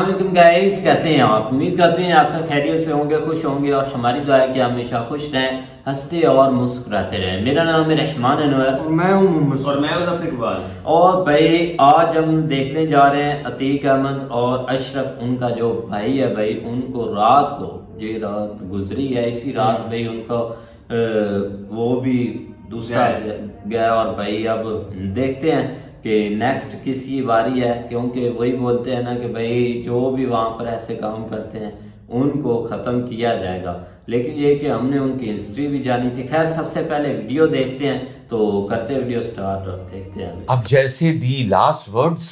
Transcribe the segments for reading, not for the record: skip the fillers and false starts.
अस्सलाम वालेकुम गाइस, कैसे हैं आप। उम्मीद करते हैं आप सब खैरियत से होंगे, खुश होंगे और हमारी दुआ है कि हमेशा खुश रहें, हंसते और मुस्कुराते रहें। मेरा नाम है रहमान अनवर और मैं हूं मोहम्मद और मैं मुज़फ़्फ़र इकबाल। और भाई आज हम देखने जा रहे हैं अतीक अहमद और अशरफ, उनका जो भाई है भाई, उनको रात को ये रात गुजरी है, इसी रात भाई उनको वो भी दूसरा गया। और भाई अब देखते हैं कि नेक्स्ट किसकी बारी है, क्योंकि वही बोलते हैं ना कि भाई जो भी वहाँ पर ऐसे काम करते हैं उनको ख़त्म किया जाएगा। लेकिन ये कि हमने उनकी हिस्ट्री भी जानी थी। खैर सबसे पहले वीडियो देखते हैं, तो करते वीडियो स्टार्ट और देखते हैं। अब जैसे दी लास्ट वर्ड्स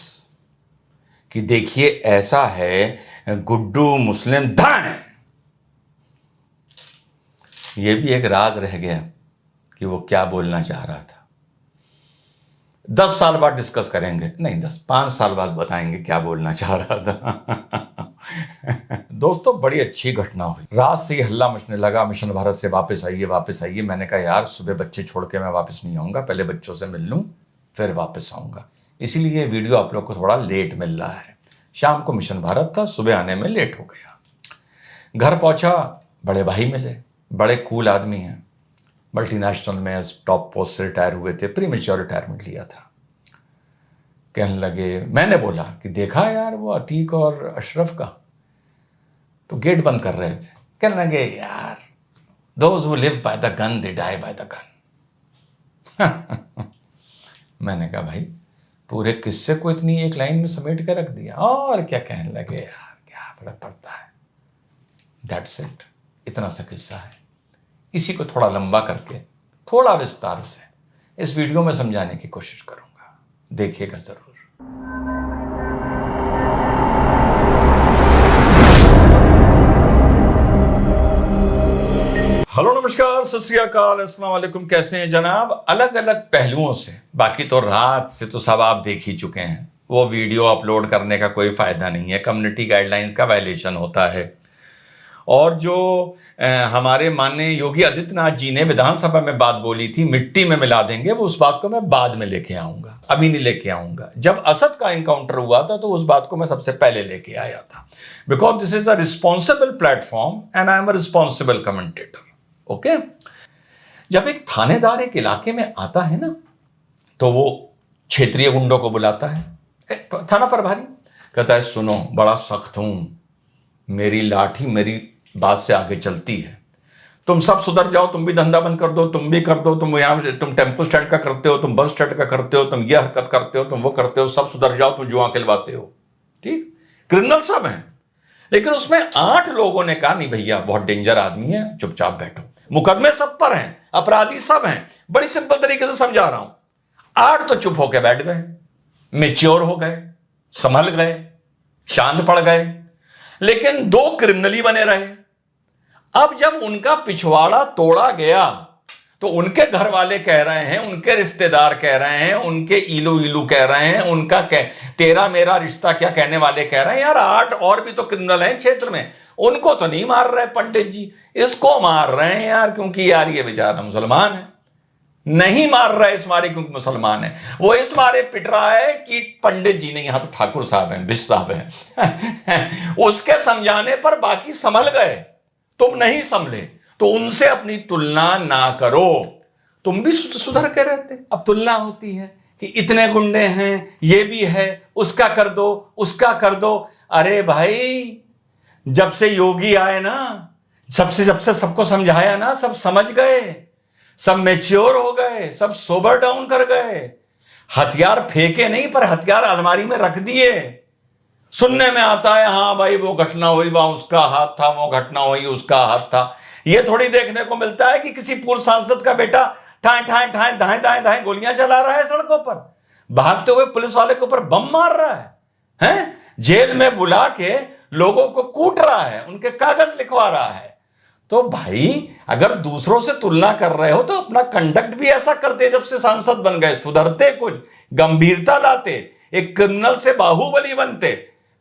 कि देखिए ऐसा है गुड्डू मुस्लिम दान, ये भी एक राज रह गया कि वो क्या बोलना चाह रहा था। 10 साल बाद डिस्कस करेंगे, नहीं 5 साल बाद बताएंगे क्या बोलना चाह रहा था। दोस्तों बड़ी अच्छी घटना हुई। रात से ही हल्ला मचने लगा, मिशन भारत से वापस आइए वापस आइए। मैंने कहा यार सुबह बच्चे छोड़ के मैं वापस नहीं आऊंगा, पहले बच्चों से मिल लूं फिर वापस आऊंगा। इसीलिए ये वीडियो आप लोग को थोड़ा लेट मिल रहा है। शाम को मिशन भारत था, सुबह आने में लेट हो गया। घर पहुंचा, बड़े भाई मिले, बड़े कूल आदमी हैं, मल्टीनेशनल में टॉप पोस्ट से रिटायर हुए थे, प्रीमेच्योर रिटायरमेंट लिया था। कहने लगे, मैंने बोला कि देखा यार वो अतीक और अशरफ का, तो गेट बंद कर रहे थे। कहने लगे यार those who live by the gun they die by the gun. मैंने कहा भाई पूरे किस्से को इतनी एक लाइन में समेट कर रख दिया, और क्या। कहने लगे यार क्या फर्क पड़ता है, दैट्स इट, इतना सा किस्सा है। इसी को थोड़ा लंबा करके थोड़ा विस्तार से इस वीडियो में समझाने की कोशिश करूंगा, देखिएगा जरूर। हेलो नमस्कार सत श्री अकाल अस्सलाम वालेकुम, कैसे हैं जनाब। अलग अलग पहलुओं से, बाकी तो रात से तो सब आप देख ही चुके हैं, वो वीडियो अपलोड करने का कोई फायदा नहीं है, कम्युनिटी गाइडलाइंस का वायलेशन होता है। और जो हमारे माननीय योगी आदित्यनाथ जी ने विधानसभा में बात बोली थी मिट्टी में मिला देंगे, वो उस बात को मैं बाद में लेके आऊंगा, अभी नहीं लेके आऊंगा। जब असद का एनकाउंटर हुआ था तो उस बात को मैं सबसे पहले लेके आया था, because this is a responsible platform and I am a responsible commentator. Okay, जब एक थानेदार एक इलाके में आता है ना, तो वो क्षेत्रीय गुंडों को बुलाता है, थाना प्रभारी कहता है सुनो बड़ा सख्त हूं, मेरी लाठी मेरी बात से आगे चलती है, तुम सब सुधर जाओ, तुम भी धंधा बंद कर दो, तुम भी कर दो, तुम टेम्पो स्टैंड का करते हो, तुम बस स्टैंड का करते हो, तुम ये हरकत करते हो, तुम वो करते हो, सब सुधर जाओ, तुम जुआ खिलवाते हो। ठीक, क्रिमिनल सब हैं। लेकिन उसमें 8 लोगों ने कहा नहीं भैया बहुत डेंजर आदमी है, चुपचाप बैठो, मुकदमे सब पर हैं, अपराधी सब हैं, बड़ी सिंपल तरीके से समझा रहा हूं। 8 तो चुप होकर बैठ गए, मेच्योर हो गए, संभल गए, शांत पड़ गए, लेकिन 2 क्रिमिनली बने रहे। अब जब उनका पिछवाड़ा तोड़ा गया तो उनके घर वाले कह रहे हैं, उनके रिश्तेदार कह रहे हैं, उनके इलू इलू कह रहे हैं, उनका तेरा मेरा रिश्ता क्या कहने वाले कह रहे हैं यार 8 और भी तो क्रिमिनल हैं क्षेत्र में, उनको तो नहीं मार रहे पंडित जी, इसको मार रहे हैं यार, क्योंकि यार ये बेचारा मुसलमान है। नहीं मार रहा है इस मारे क्योंकि मुसलमान है, वो इस मारे पिट रहा है कि पंडित जी नहीं, यहां तो ठाकुर साहब हैं, बिश साहब हैं। उसके समझाने पर बाकी संभल गए, तुम नहीं संभले, तो उनसे अपनी तुलना ना करो, तुम भी सुधर के रहते। अब तुलना होती है कि इतने गुंडे हैं, ये भी है, उसका कर दो, उसका कर दो। अरे भाई जब से योगी आए ना, जब से सबको समझाया ना, सब समझ गए, सब मैच्योर हो गए, सब सोबर डाउन कर गए, हथियार फेंके नहीं पर हथियार अलमारी में रख दिए। सुनने में आता है हाँ भाई वो घटना हुई वहां उसका हाथ था, वो घटना हुई उसका हाथ था। ये थोड़ी देखने को मिलता है कि किसी पूर्व सांसद का बेटा ठाए ठाए ठाए दाएं दाएं दाएं गोलियां चला रहा है सड़कों पर, भागते हुए पुलिस वाले के ऊपर बम मार रहा है, जेल में बुला के लोगों को कूट रहा है, उनके कागज लिखवा रहा है। तो भाई अगर दूसरों से तुलना कर रहे हो तो अपना कंडक्ट भी ऐसा करते, जब से सांसद बन गए सुधरते, कुछ गंभीरता लाते, एक क्रिमिनल से बाहुबली बनते।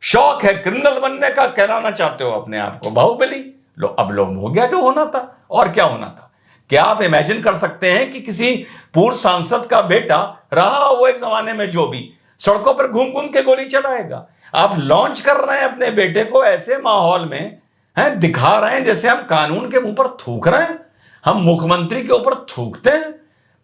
शौक है क्रिमिनल बनने का, कहलाना चाहते हो अपने आप को बाहुबली, लो अब लो हो गया जो होना था। और क्या होना था, क्या आप इमेजिन कर सकते हैं कि किसी पूर्व सांसद का बेटा रहा वो एक जमाने में जो भी सड़कों पर घूम घूम के गोली चलाएगा? आप लॉन्च कर रहे हैं अपने बेटे को ऐसे माहौल में, हैं, दिखा रहे हैं जैसे हम कानून के मुंह पर थूक रहे हैं, हम मुख्यमंत्री के ऊपर थूकते हैं।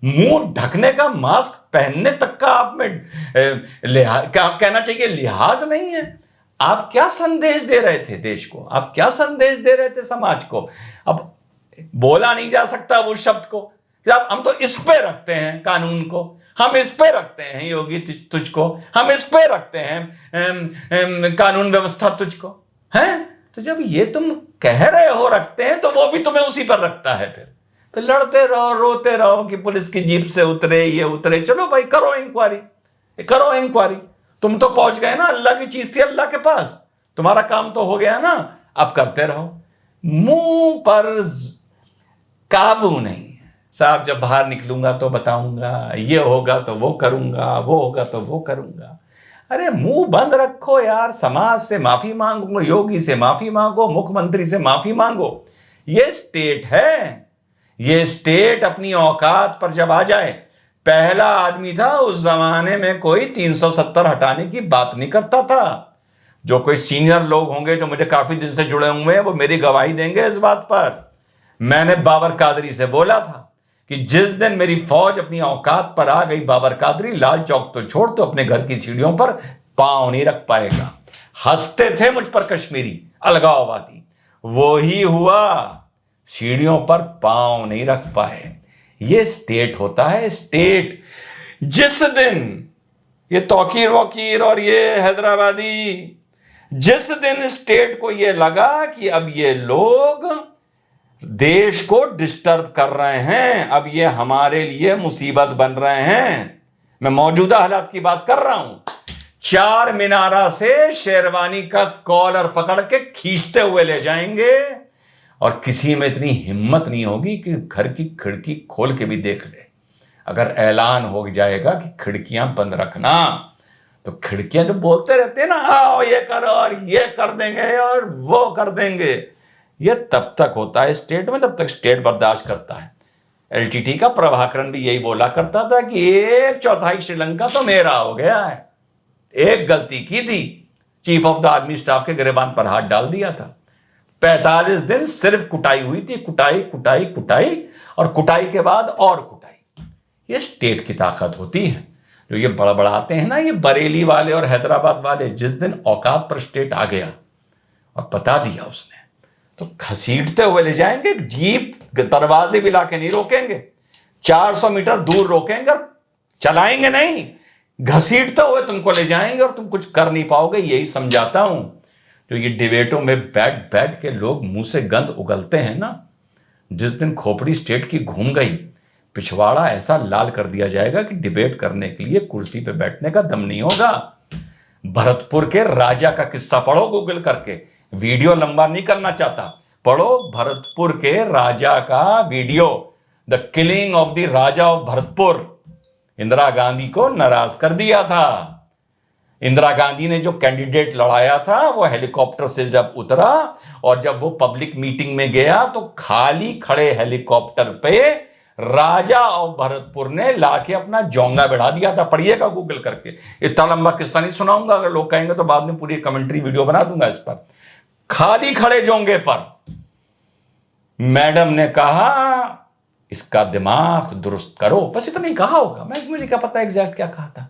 मुंह ढकने का, मास्क पहनने तक का आप में क्या कहना चाहिए, लिहाज नहीं है। आप क्या संदेश दे रहे थे देश को, आप क्या संदेश दे रहे थे समाज को? अब बोला नहीं जा सकता वो शब्द को कि अब हम तो इस पे रखते हैं कानून को, हम इस पे रखते हैं योगी तुझको, हम इस पे रखते हैं कानून व्यवस्था तुझको, हैं? तो जब ये तुम कह रहे हो रखते हैं, तो वो भी तुम्हें उसी पर रखता है। फिर लड़ते रहो, रोते रहो कि पुलिस की जीप से उतरे, ये उतरे। चलो भाई, करो इंक्वायरी, करो इंक्वायरी। तुम तो पहुंच गए ना, अल्लाह की चीज थी अल्लाह के पास, तुम्हारा काम तो हो गया ना, अब करते रहो। मुंह पर काबू नहीं साहब, जब बाहर निकलूंगा तो बताऊंगा, ये होगा तो वो करूंगा, वो होगा तो वो करूंगा। अरे मुंह बंद रखो यार, समाज से माफी मांगो, योगी से माफी मांगो, मुख्यमंत्री से माफी मांगो। ये स्टेट है, ये स्टेट अपनी औकात पर जब आ जाए। पहला आदमी था उस जमाने में कोई 370 हटाने की बात नहीं करता था। जो कोई सीनियर लोग होंगे जो मुझे काफी दिन से जुड़े हुए हैं, वो मेरी गवाही देंगे इस बात पर। मैंने बाबर कादरी से बोला था कि जिस दिन मेरी फौज अपनी औकात पर आ गई, बाबर कादरी लाल चौक तो छोड़, तो अपने घर की सीढ़ियों पर पांव नहीं रख पाएगा। हंसते थे मुझ पर कश्मीरी अलगाववादी, वो ही हुआ, सीढ़ियों पर पांव नहीं रख पाए। ये स्टेट होता है, स्टेट। जिस दिन ये तौकीर वकीर और ये हैदराबादी, जिस दिन स्टेट को ये लगा कि अब ये लोग देश को डिस्टर्ब कर रहे हैं, अब ये हमारे लिए मुसीबत बन रहे हैं, मैं मौजूदा हालात की बात कर रहा हूं, चार मीनारा से शेरवानी का कॉलर पकड़ के खींचते हुए ले जाएंगे, और किसी में इतनी हिम्मत नहीं होगी कि घर की खिड़की खोल के भी देख ले। अगर ऐलान हो जाएगा कि खिड़कियां बंद रखना, तो खिड़कियां जो बोलते रहते हैं ना, आओ ये करो और ये कर देंगे और वो कर देंगे, ये तब तक होता है स्टेट में, तब तक स्टेट बर्दाश्त करता है। एलटीटी का प्रभाकरन भी यही बोला करता था कि 1/4 श्रीलंका तो मेरा हो गया है। एक गलती की थी, chief of the army staff के गिरेबान पर हाथ डाल दिया था। 45 दिन सिर्फ कुटाई हुई थी, कुटाई कुटाई कुटाई, और कुटाई के बाद और कुटाई। ये स्टेट की ताकत होती है। जो ये बड़बड़ाते हैं ना ये बरेली वाले और हैदराबाद वाले, जिस दिन औकात पर स्टेट आ गया और बता दिया उसने, तो घसीटते हुए ले जाएंगे। जीप दरवाजे भी लाके नहीं रोकेंगे, 400 मीटर दूर रोकेंगे और चलाएंगे नहीं, घसीटते हुए तुमको ले जाएंगे और तुम कुछ कर नहीं पाओगे। यही समझाता हूं। जो ये डिबेटों में बैठ बैठ के लोग मुंह से गंद उगलते हैं ना, जिस दिन खोपड़ी स्टेट की घूम गई, पिछवाड़ा ऐसा लाल कर दिया जाएगा कि डिबेट करने के लिए कुर्सी पे बैठने का दम नहीं होगा। भरतपुर के राजा का किस्सा पढ़ो गूगल करके, वीडियो लंबा नहीं करना चाहता, पढ़ो भरतपुर के राजा का video, the killing of the Raja of Bharatpur. Indira Gandhi को नाराज कर दिया था। इंदिरा गांधी ने जो कैंडिडेट लड़ाया था वो हेलीकॉप्टर से जब उतरा और जब वो पब्लिक मीटिंग में गया, तो खाली खड़े हेलीकॉप्टर पे राजा ऑफ भरतपुर ने लाके अपना जोंगा बढ़ा दिया था। पढ़िएगा गूगल करके, इतना लंबा किस्सा नहीं सुनाऊंगा, अगर लोग कहेंगे तो बाद में पूरी कमेंट्री वीडियो बना दूंगा इस पर। खाली खड़े जोंगे पर मैडम ने कहा इसका दिमाग दुरुस्त करो, बस इतना ही कहा होगा, मुझे क्या पता एग्जैक्ट क्या कहा था।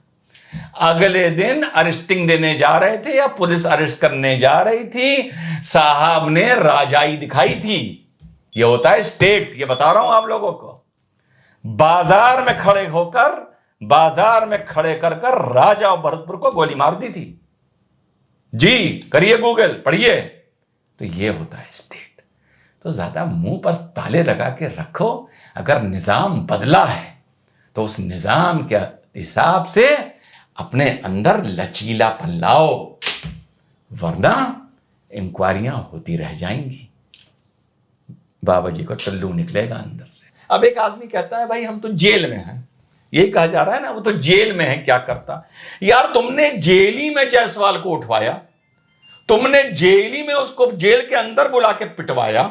अगले दिन अरेस्टिंग देने जा रहे थे या पुलिस अरेस्ट करने जा रही थी, साहब ने राजाई दिखाई थी। ये होता है स्टेट, ये बता रहा हूं आप लोगों को। बाजार में खड़े होकर, बाजार में खड़े कर कर राजा और भरतपुर को गोली मार दी थी। जी करिए गूगल, पढ़िए। तो ये होता है स्टेट। तो ज्यादा मुंह पर ताले लगा के रखो। अगर निजाम बदला है तो उस निजाम के हिसाब से अपने अंदर लचीलापन लाओ, वरना इंक्वायरियां होती रह जाएंगी, बाबा जी को टल्लू निकलेगा अंदर से। अब एक आदमी कहता है भाई हम तो जेल में हैं, यही कहा जा रहा है ना, वो तो जेल में है, क्या करता। यार तुमने जेली में जायसवाल को उठवाया, तुमने जेली में उसको जेल के अंदर बुला के पिटवाया,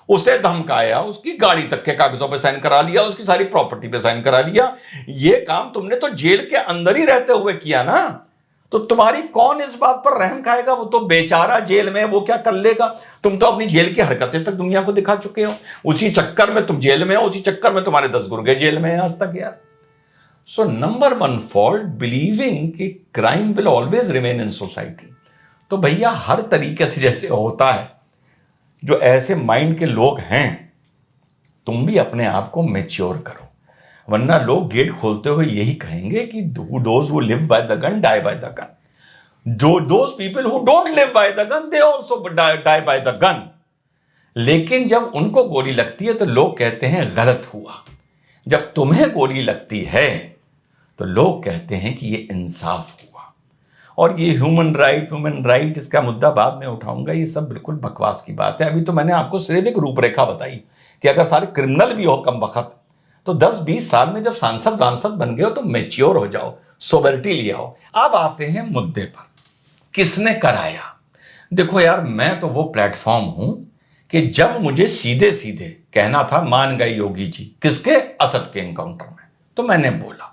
उसे धमकाया, उसकी गाड़ी तक के कागजों पे साइन करा लिया, उसकी सारी प्रॉपर्टी पे साइन करा लिया। ये काम तुमने तो जेल के अंदर ही रहते हुए किया ना। तो तुम्हारी कौन इस बात पर रहम खाएगा? वो तो बेचारा जेल में, वो क्या कर लेगा? तुम तो अपनी जेल की हरकतें तक दुनिया को दिखा चुके हो। उसी चक्कर में तुम जेल में हो, उसी चक्कर में तुम्हारे 10 गुर्गे जेल में हैं आज तक यार। सो नंबर 1 फॉल्ट, बिलीविंग कि crime will always remain in society. तो भैया हर तरीके से जैसे होता है, जो ऐसे माइंड के लोग हैं, तुम भी अपने आप को मैच्योर करो, वरना लोग गेट खोलते हुए यही कहेंगे कि those who live by the gun die by the gun. Those people who don't live by the gun they also die by the gun. लेकिन जब उनको गोली लगती है तो लोग कहते हैं गलत हुआ। जब तुम्हें गोली लगती है तो लोग कहते हैं कि ये इंसाफ हुआ। और ये ह्यूमन राइट इसका मुद्दा बाद में उठाऊंगा, ये सब बिल्कुल बकवास की बात है। अभी तो मैंने आपको सिर्फ एक रूपरेखा बताई कि अगर सारे क्रिमिनल भी हो कम वक्त, तो 10-20 साल में जब सांसद बन गए हो तो मैच्योर हो जाओ, सोबरिटी ले आओ। अब आते हैं मुद्दे पर, किसने कराया? देखो यार, मैं तो वो प्लेटफॉर्म हूं कि जब मुझे सीधे सीधे कहना था मान गए योगी जी किसके, असद के एनकाउंटर में, तो मैंने बोला।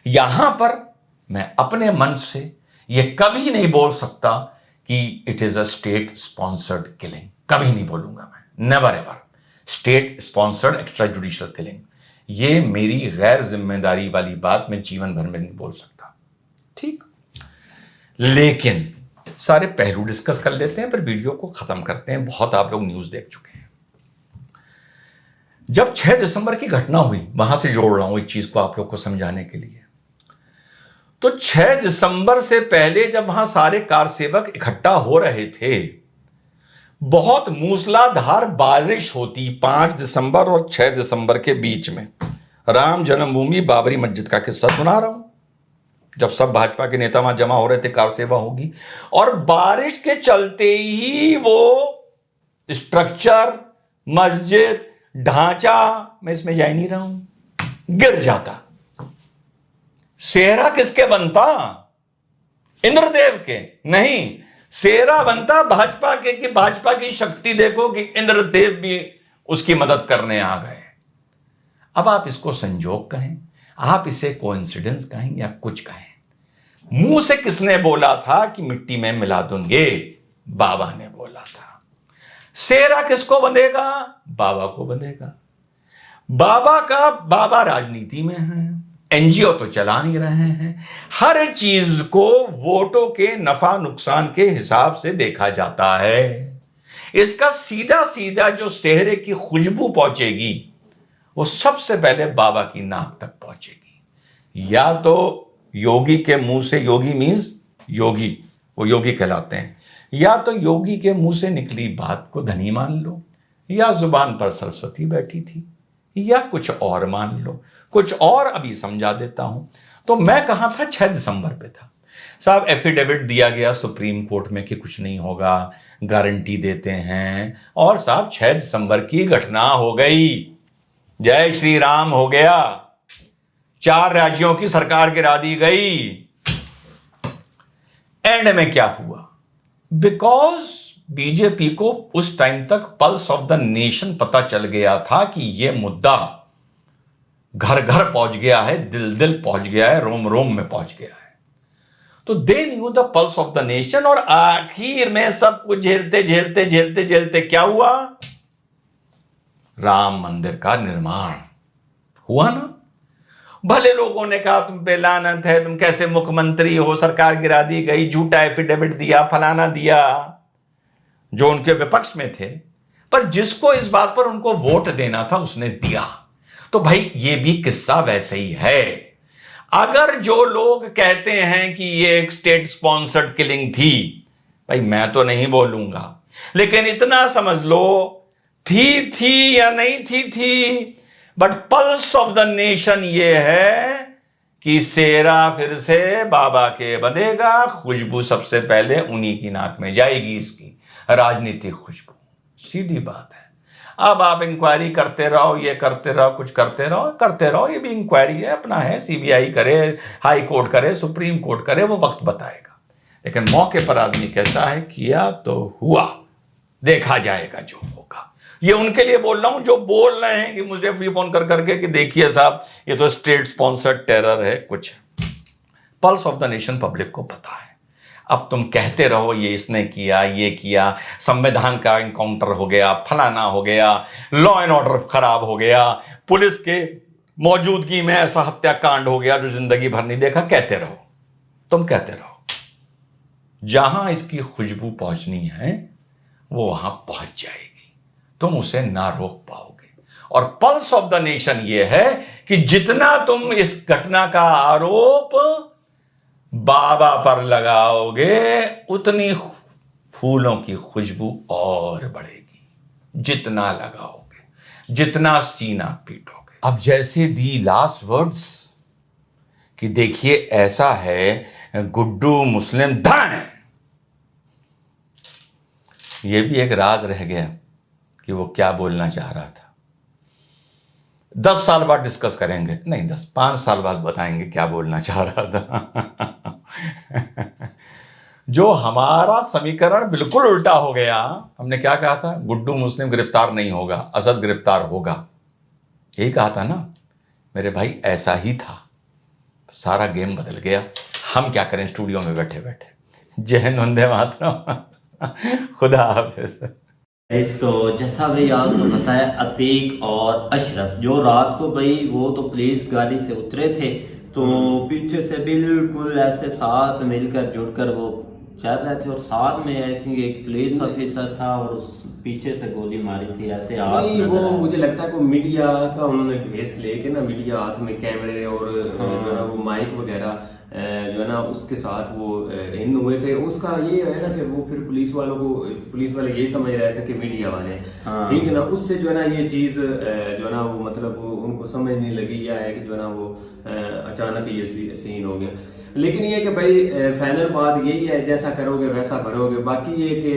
यहां पर मैं अपने मन से ये कभी नहीं बोल सकता कि it is a state sponsored killing, कभी नहीं बोलूंगा मैं, never ever. State sponsored extra judicial killing, ये मेरी गैर जिम्मेदारी वाली बात मैं जीवन भर में नहीं बोल सकता, ठीक। लेकिन सारे पहलू डिस्कस कर लेते हैं, फिर वीडियो को खत्म करते हैं। बहुत आप लोग न्यूज देख चुके हैं। जब 6 दिसंबर की घटना हुई, वहां से जोड़ रहा हूं इस चीज को आप लोग को समझाने के लिए। तो 6 दिसंबर से पहले जब वहां सारे कार सेवक इकट्ठा हो रहे थे, बहुत मूसलाधार बारिश होती 5 दिसंबर और 6 दिसंबर के बीच में। राम जन्मभूमि बाबरी मस्जिद का किस्सा सुना रहा हूं। जब सब भाजपा के नेता वहां जमा हो रहे थे, कार सेवा होगी, और बारिश के चलते ही वो स्ट्रक्चर, मस्जिद, ढांचा, मैं इसमें जा ही नहीं रहा हूं, गिर जाता। सेहरा किसके बनता? इंद्रदेव के नहीं, सेहरा बनता भाजपा के, कि भाजपा की शक्ति देखो कि इंद्रदेव भी उसकी मदद करने आ गए। अब आप इसको संजोग कहें, आप इसे कोइंसिडेंस कहें या कुछ कहें, मुंह से किसने बोला था कि मिट्टी में मिला दूंगे? बाबा ने बोला था। सेहरा किसको बंधेगा? बाबा को बंधेगा। बाबा राजनीति में है, एनजीओ तो चला नहीं रहे हैं। हर चीज को वोटों के नफा नुकसान के हिसाब से देखा जाता है। इसका सीधा सीधा जो सेहरे की खुशबू पहुंचेगी वो सबसे पहले बाबा की नाक तक पहुंचेगी। या तो योगी के मुंह से, योगी मीन्स योगी, वो योगी कहलाते हैं, या तो योगी के मुंह से निकली बात को धनी मान लो, या जुबान पर सरस्वती बैठी थी, या कुछ और मान लो। कुछ और अभी समझा देता हूं। तो मैं कहां था? 6 दिसंबर पे था साहब। एफिडेविट दिया गया सुप्रीम कोर्ट में कि कुछ नहीं होगा, गारंटी देते हैं, और साहब 6 दिसंबर की घटना हो गई। जय श्री राम हो गया। 4 राज्यों की सरकार गिरा दी गई। एंड में क्या हुआ? बिकॉज बीजेपी को उस टाइम तक पल्स ऑफ द नेशन पता चल गया था कि यह मुद्दा घर घर पहुंच गया है, दिल दिल पहुंच गया है, रोम रोम में पहुंच गया है। तो they knew the pulse of the nation. और आखिर में सब कुछ झेलते झेलते झेलते झेलते क्या हुआ? राम मंदिर का निर्माण हुआ ना। भले लोगों ने कहा तुम पे लानत है, तुम कैसे मुख्यमंत्री हो, सरकार गिरा दी गई, झूठा एफिडेविट दिया, फलाना दिया, जो उनके विपक्ष में थे। पर जिसको इस बात पर उनको वोट देना था उसने दिया। तो भाई ये भी किस्सा वैसे ही है। अगर जो लोग कहते हैं कि ये एक स्टेट स्पॉन्सर्ड किलिंग थी, भाई मैं तो नहीं बोलूंगा, लेकिन इतना समझ लो थी या नहीं थी, but pulse of the nation ये है कि सेहरा फिर से बाबा के बंधेगा। खुशबू सबसे पहले उन्हीं की नाक में जाएगी, इसकी राजनीतिक खुशबू। सीधी बात है। अब आप इंक्वायरी करते रहो, ये करते रहो, कुछ करते रहो, ये भी इंक्वायरी है, अपना है, सीबीआई करे, हाई कोर्ट करे, सुप्रीम कोर्ट करे, वो वक्त बताएगा। लेकिन मौके पर आदमी कहता है किया तो हुआ, देखा जाएगा जो होगा। ये उनके लिए बोल रहा हूं जो बोल रहे हैं कि मुझे भी फोन कर करके कि देखिए साहब ये तो स्टेट स्पॉन्सर्ड टेरर है, कुछ है। Pulse of the nation public को पता है। अब तुम कहते रहो ये इसने किया, ये किया, संविधान का इनकाउंटर हो गया, फलाना हो गया, लॉ एंड ऑर्डर खराब हो गया, पुलिस के मौजूदगी में ऐसा हत्याकांड हो गया जो जिंदगी भर नहीं देखा। कहते रहो, तुम कहते रहो, जहां इसकी खुशबू पहुंचनी है वो वहां पहुंच जाएगी, तुम उसे ना रोक पाओगे। और पल्स ऑफ द नेशन ये है कि जितना तुम इस घटना का आरोप बाबा पर लगाओगे उतनी फूलों की खुशबू और बढ़ेगी, जितना लगाओगे, जितना सीना पीटोगे। अब जैसे दी लास्ट वर्ड्स कि देखिए ऐसा है गुड्डू मुस्लिम धन, ये भी एक राज रह गया कि वो क्या बोलना चाह रहा था। 10 साल बाद डिस्कस करेंगे, नहीं 5 साल बाद बताएंगे क्या बोलना चाह रहा था। जो हमारा समीकरण बिल्कुल उल्टा हो गया। हमने क्या कहा था? गुड्डू मुस्लिम गिरफ्तार नहीं होगा, असद गिरफ्तार होगा, यही कहा था ना मेरे भाई। ऐसा ही था, सारा गेम बदल गया। हम क्या करें स्टूडियो में बैठे बैठे। जय हिंद, वंदे मातरम, खुदा हाफिज। तो जैसा भाई आपको पता है, अतीक और अशरफ जो रात को भाई वो तो पुलिस गाड़ी से उतरे थे, तो पीछे से बिल्कुल ऐसे साथ मिलकर जुड़कर वो चल रहे थे, और साथ में आई थिंक एक पुलिस ऑफिसर था और उस पीछे से गोली मारी थी ऐसे हाथ नहीं, वो मुझे लगता है कि मीडिया का उन्होंने भेस लेके ना, मीडिया हाथ में कैमरे और जो है ना वो माइक वगैरह जो है ना उसके साथ वो इन हुए थे। उसका ये है ना कि वो फिर पुलिस वाले यही समझ रहे थे कि मीडिया वाले हैं, ठीक है ना। उससे जो है ना ये चीज़ जो है ना वो मतलब उनको समझ नहीं लगी, या है कि जो है ना वो अचानक ये सीन हो गया। लेकिन ये कि भाई फाइनल बात यही है, जैसा करोगे वैसा भरोगे। बाकी ये कि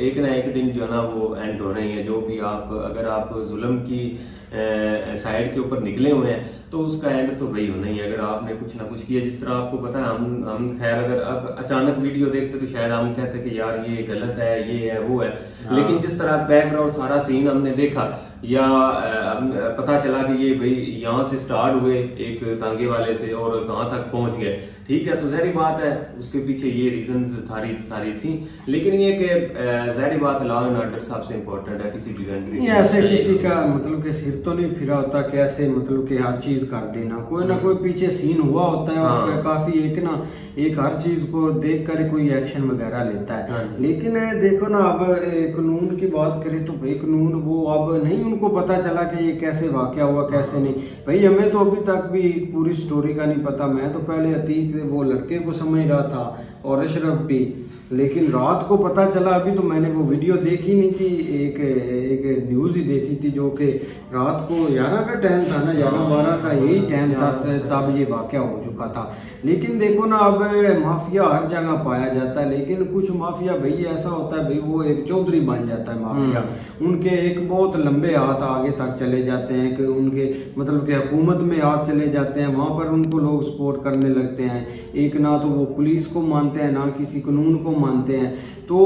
एक ना एक दिन जो है ना वो एंड होना ही है। जो भी आप अगर आप जुल्म की साइड के ऊपर निकले हुए हैं तो उसका एंड तो वही होना ही है। अगर आपने कुछ ना कुछ किया, जिस तरह आपको पता है, हम खैर अगर अब अचानक वीडियो देखते तो शायद हम कहते कि यार ये गलत है, ये है, वो है। लेकिन जिस तरह बैकग्राउंड सारा सीन हमने देखा, या पता चला कि ये भाई यहाँ से स्टार्ट हुए एक तांगे वाले से और कहाँ तक पहुंच गए, ठीक है, तो ज़ाहिर बात है उसके पीछे ये रीजंस सारी थी। लेकिन ये कि ज़ाहिर बात लॉ एंड ऑर्डर सबसे इम्पोर्टेंट है किसी भी कंट्री में। ऐसे किसी का मतलब कि सिर तो नहीं फिरा होता कि ऐसे मतलब कि हर चीज कर देना, कोई ना कोई पीछे सीन हुआ होता है और काफी एक हर चीज को देख कर कोई एक्शन वगैरह लेता है। लेकिन देखो ना, अब कानून की बात करें तो भाई कानून वो अब नहीं उनको पता चला कि ये कैसे वाकया हुआ, कैसे नहीं। भाई हमें तो अभी तक भी पूरी स्टोरी का नहीं पता। मैं तो पहले अतीक वो लड़के को समझ रहा था और अशरफ भी, लेकिन रात को पता चला। अभी तो मैंने वो वीडियो देखी नहीं थी, एक न्यूज़ ही देखी थी जो कि रात को 11 का टाइम था ना, 11-12 का यही टाइम था, तब ये वाकया हो चुका था। लेकिन देखो ना, अब माफिया हर जगह पाया जाता है, लेकिन कुछ माफिया भाई ऐसा होता है भाई वो एक चौधरी बन जाता है माफिया। उनके एक बहुत लंबे हाथ आगे तक चले जाते हैं कि उनके मतलब कि हुकूमत में हाथ चले जाते हैं, वहाँ पर उनको लोग सपोर्ट करने लगते हैं। एक ना तो वो पुलिस को मानते हैं, ना किसी कानून को मानते हैं। तो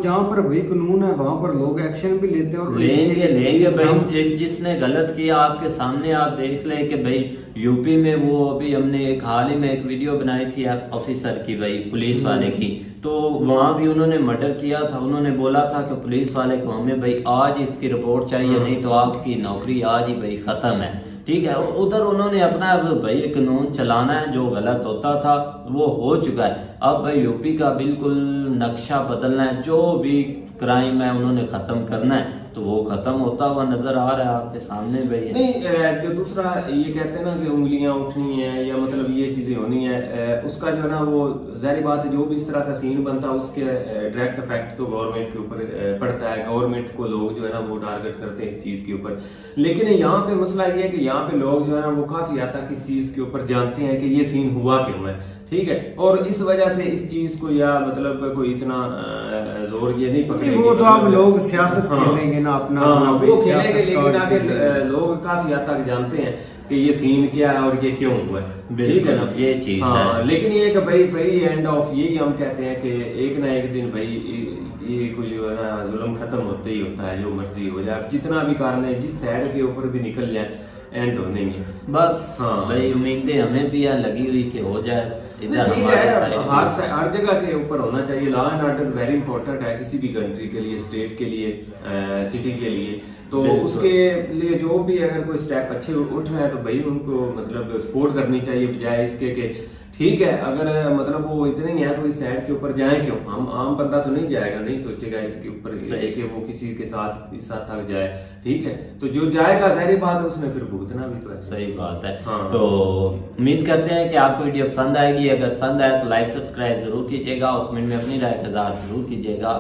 जहाँ पर भाई कानून है वहाँ पर लोग एक्शन भी लेते हैं और लेंगे भाई। जिसने गलत किया आपके सामने आप देख ले कि भाई यूपी में वो अभी हमने एक हाल ही में एक वीडियो बनाई थी ऑफिसर की, भाई पुलिस वाले की, तो वहाँ भी उन्होंने मर्डर किया था। उन्होंने बोला था कि पुलिस वाले को हमें भाई आज इसकी रिपोर्ट चाहिए, नहीं तो आपकी नौकरी आज ही भाई ख़त्म है, ठीक है। उधर उन्होंने अपना भाई कानून चलाना है, जो गलत होता था वो हो चुका है। अब भाई यूपी का बिल्कुल नक्शा बदलना है, जो भी क्राइम है उन्होंने ख़त्म करना है, तो वो ख़त्म होता हुआ नज़र आ रहा है आपके सामने भाई। नहीं, जो दूसरा ये कहते हैं ना कि उंगलियां उठनी है या मतलब ये चीज़ें होनी है, उसका जो है ना वो ज़ाहिर बात है जो भी इस तरह का सीन बनता है उसके डायरेक्ट इफेक्ट तो गवर्नमेंट के ऊपर पड़ता है। गवर्नमेंट को लोग जो है ना वो टारगेट करते हैं इस चीज़ के ऊपर। लेकिन यहाँ पे मसला ये है कि यहाँ पे लोग जो है ना वो काफ़ी हद तक इस चीज़ के ऊपर जानते हैं कि ये सीन हुआ क्यों है, ठीक है। और इस वजह से इस चीज को या मतलब कोई इतना जोर ये नहीं पकड़ेंगे। वो तो अब लोग सियासत खेलेंगे ना अपना, वो खेलेंगे, लेकिन आगे लोग काफी हद तक जानते हैं कि ये सीन क्या है और ये क्यों हुआ है, ठीक है ना, ये चीज है। लेकिन ये कि भाई वही एंड ऑफ यही हम कहते हैं कि एक ना एक दिन भाई ये कोई जो है ना जुल्म खत्म होते ही होता है, जो मर्जी हो जाए, जितना भी कारण है, जिस साइड के ऊपर भी निकल जाए, एंड होने में। बस हाँ। भाई उम्मीदें हमें भी है लगी हुई कि हो जाए नहीं, ठीक हमारे है, side भी। हर जगह के ऊपर होना चाहिए। Law and order very important है किसी भी कंट्री के लिए, स्टेट के लिए, सिटी के लिए। तो बिल्कुल। उसके लिए जो भी अगर कोई स्टेप अच्छे उठ रहे हैं तो भाई उनको मतलब सपोर्ट करनी चाहिए, बजाय इसके कि ठीक है अगर मतलब वो इतने ही है तो इस साइड के ऊपर जाए क्यों। हम आम बंदा तो नहीं जाएगा, नहीं सोचेगा इसके ऊपर सही। कि वो किसी के साथ इस साथ तक जाए। ठीक है, तो जो जाएगा जाहिर बात है उसने फिर भुगतना भी तो है। सही बात है। हाँ। तो उम्मीद करते हैं कि आपको वीडियो पसंद आएगी। अगर पसंद आए तो लाइक सब्सक्राइब जरूर कीजिएगा और कमेंट में अपनी राय का इज़हार जरूर कीजिएगा।